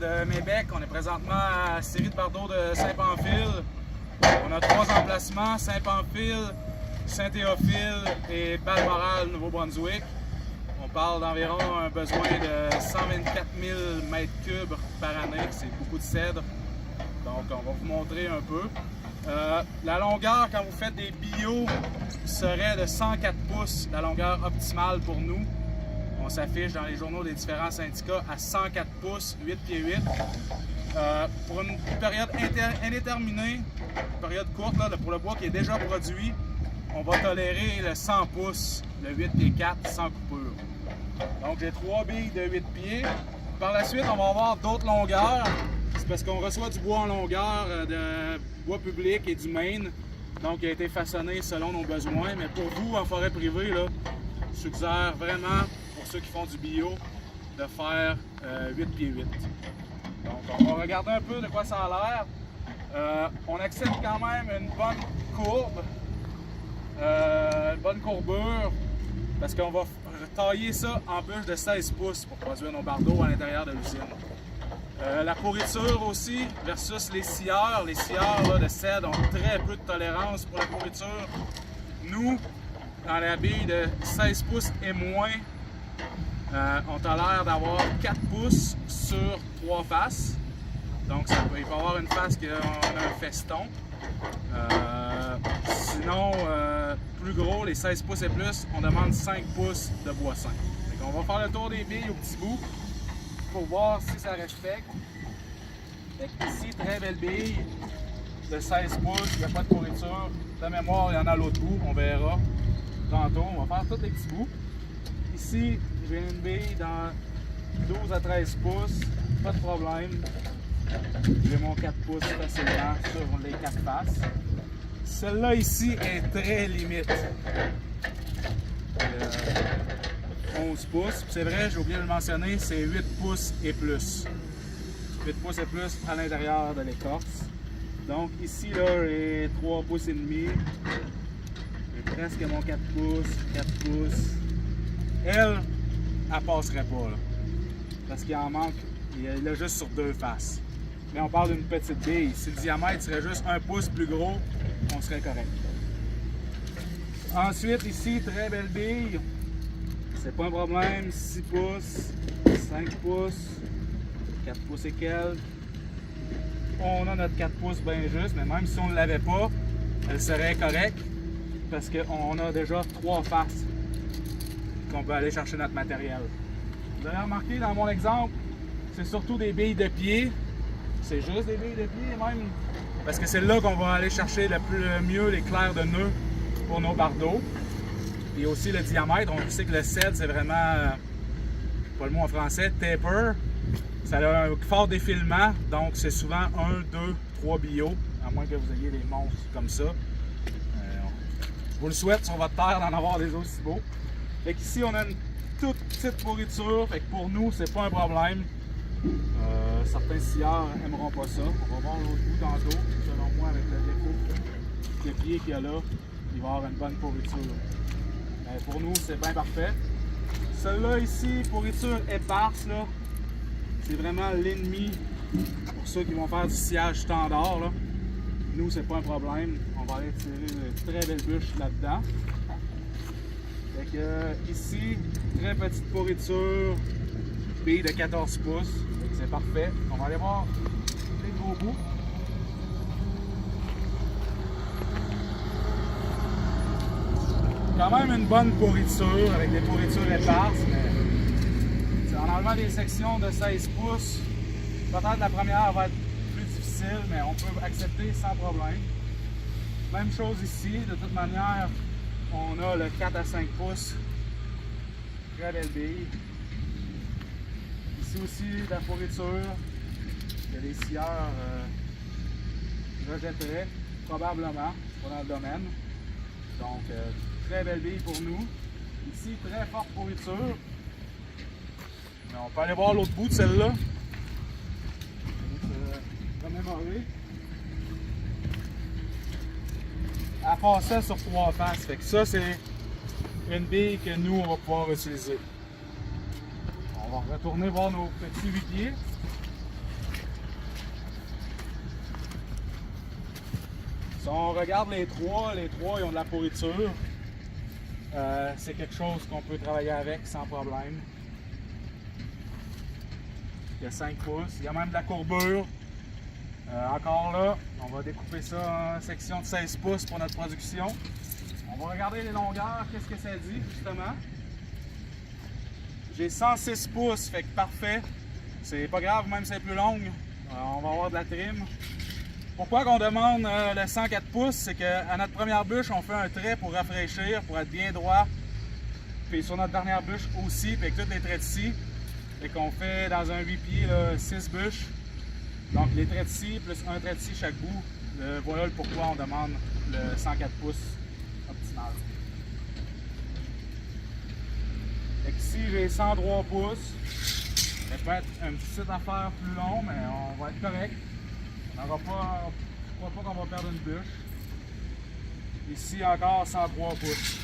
de Mébec. On est présentement à la série de bardeaux de Saint-Pamphile. On a 3 emplacements, Saint-Pamphile, Saint-Théophile et Balmoral, Nouveau-Brunswick. On parle d'environ un besoin de 124 000 m3 par année. C'est beaucoup de cèdre. Donc on va vous montrer un peu. La longueur, quand vous faites des bio, serait de 104 pouces, la longueur optimale pour nous. On s'affiche dans les journaux des différents syndicats à 104 pouces, 8 pieds 8. Pour une période indéterminée, une période courte, là, pour le bois qui est déjà produit, on va tolérer le 100 pouces, le 8 pieds 4 sans coupure. Donc j'ai 3 billes de 8 pieds. Par la suite, on va avoir d'autres longueurs. C'est parce qu'on reçoit du bois en longueur, de bois public et du Maine. Donc il a été façonné selon nos besoins. Mais pour vous, en forêt privée, là, je suggère vraiment, pour ceux qui font du bio, de faire 8 pieds 8. Donc on va regarder un peu de quoi ça a l'air. On accepte quand même une bonne courbe, une bonne courbure, parce qu'on va tailler ça en bûche de 16 pouces pour produire nos bardeaux à l'intérieur de l'usine. La pourriture aussi versus les scieurs. Les scieurs là, de cèdre ont très peu de tolérance pour la pourriture. Nous, dans la bille de 16 pouces et moins, on tolère d'avoir 4 pouces sur 3 faces. Donc il peut y avoir une face qui a un feston. Sinon, plus gros, les 16 pouces et plus, on demande 5 pouces de bois sain. On va faire le tour des billes au petit bout pour voir si ça respecte. Ici, très belle bille de 16 pouces, il n'y a pas de pourriture. De mémoire, il y en a à l'autre bout, on verra tantôt. On va faire tous les petits bouts. Ici, j'ai une bille dans 12 à 13 pouces, pas de problème. J'ai mon 4 pouces facilement sur les 4 faces. Celle-là ici est très limite. 11 pouces. C'est vrai, j'ai oublié de le mentionner, c'est 8 pouces et plus. 8 pouces et plus à l'intérieur de l'écorce. Donc ici, là, j'ai 3 pouces et demi. J'ai presque mon 4 pouces, 4 pouces. Elle passerait pas, là. Parce qu'il en manque, il a juste sur 2 faces. Mais on parle d'une petite bille. Si le diamètre serait juste 1 pouce plus gros, on serait correct. Ensuite, ici, très belle bille. C'est pas un problème. 6 pouces, 5 pouces, 4 pouces et quelques. On a notre 4 pouces bien juste, mais même si on ne l'avait pas, elle serait correcte parce qu'on a déjà 3 faces qu'on peut aller chercher notre matériel. Vous avez remarqué dans mon exemple, c'est surtout des billes de pied. C'est juste des billes de pied même, parce que c'est là qu'on va aller chercher le mieux les clairs de nœuds pour nos bardeaux. Et aussi le diamètre. On sait que le cèdre, c'est vraiment, pas le mot en français, taper. Ça a un fort défilement, donc c'est souvent 1, 2, 3 bio, à moins que vous ayez des monstres comme ça. Je vous le souhaite sur votre terre d'en avoir des aussi beaux. Fait qu'ici, on a une toute petite pourriture, fait que pour nous, c'est pas un problème. Certains scieurs n'aimeront pas ça. On va voir l'autre bout tantôt. Selon moi, avec le défaut de pied qu'il y a là, il va y avoir une bonne pourriture. Mais pour nous, c'est bien parfait. Celle-là ici, pourriture éparse, là, c'est vraiment l'ennemi pour ceux qui vont faire du sciage standard. Là. Nous, c'est pas un problème. On va aller tirer une très belle bûche là-dedans. Fait que ici, très petite pourriture, bille de 14 pouces. C'est parfait. On va aller voir les gros bouts. Quand même une bonne pourriture avec des pourritures éparses, mais en enlevant des sections de 16 pouces, peut-être la première va être plus difficile, mais on peut accepter sans problème. Même chose ici, de toute manière, on a le 4 à 5 pouces. Très belle bille. Ici aussi, la pourriture que les scieurs rejetteraient, probablement, pas dans le domaine. Donc, très belle bille pour nous. Ici, très forte pourriture. Mais on peut aller voir l'autre bout de celle-là. Remémorer. Elle passait sur 3 faces. Fait que ça, c'est une bille que nous, on va pouvoir utiliser. On va retourner voir nos petits 8 pieds. on regarde les trois ils ont de la pourriture. C'est quelque chose qu'on peut travailler avec sans problème. Il y a 5 pouces, il y a même de la courbure. Encore là, on va découper ça en section de 16 pouces pour notre production. On va regarder les longueurs, qu'est-ce que ça dit justement. J'ai 106 pouces, fait que parfait. C'est pas grave, même si c'est plus longue, on va avoir de la trim. Pourquoi qu'on demande le 104 pouces, c'est qu'à notre première bûche, on fait un trait pour rafraîchir, pour être bien droit. Puis sur notre dernière bûche aussi, puis avec tous les traits de scie. Fait qu'on fait dans un 8 pieds, 6 bûches. Donc les traits de scie plus un trait de scie chaque bout. Voilà le pourquoi on demande le 104 pouces optimal. Fait qu'ici j'ai 103 pouces. Ça peut être un petit site à faire plus long, mais on va être correct. On n'aura pas, je crois pas qu'on va perdre une bûche. Ici encore 103 pouces.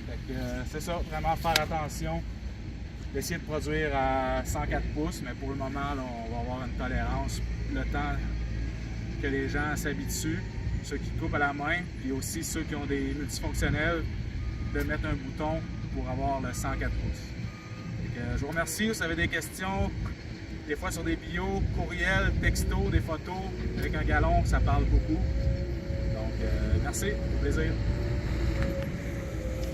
Fait que c'est ça, vraiment faire attention. D'essayer de produire à 104 pouces, mais pour le moment, là, on va avoir une tolérance le temps que les gens s'habituent, ceux qui coupent à la main, puis aussi ceux qui ont des multifonctionnels, de mettre un bouton pour avoir le 104 pouces. Je vous remercie. Si vous avez des questions, des fois sur des bios, courriels, textos, des photos, avec un galon, ça parle beaucoup. Donc, merci, au plaisir.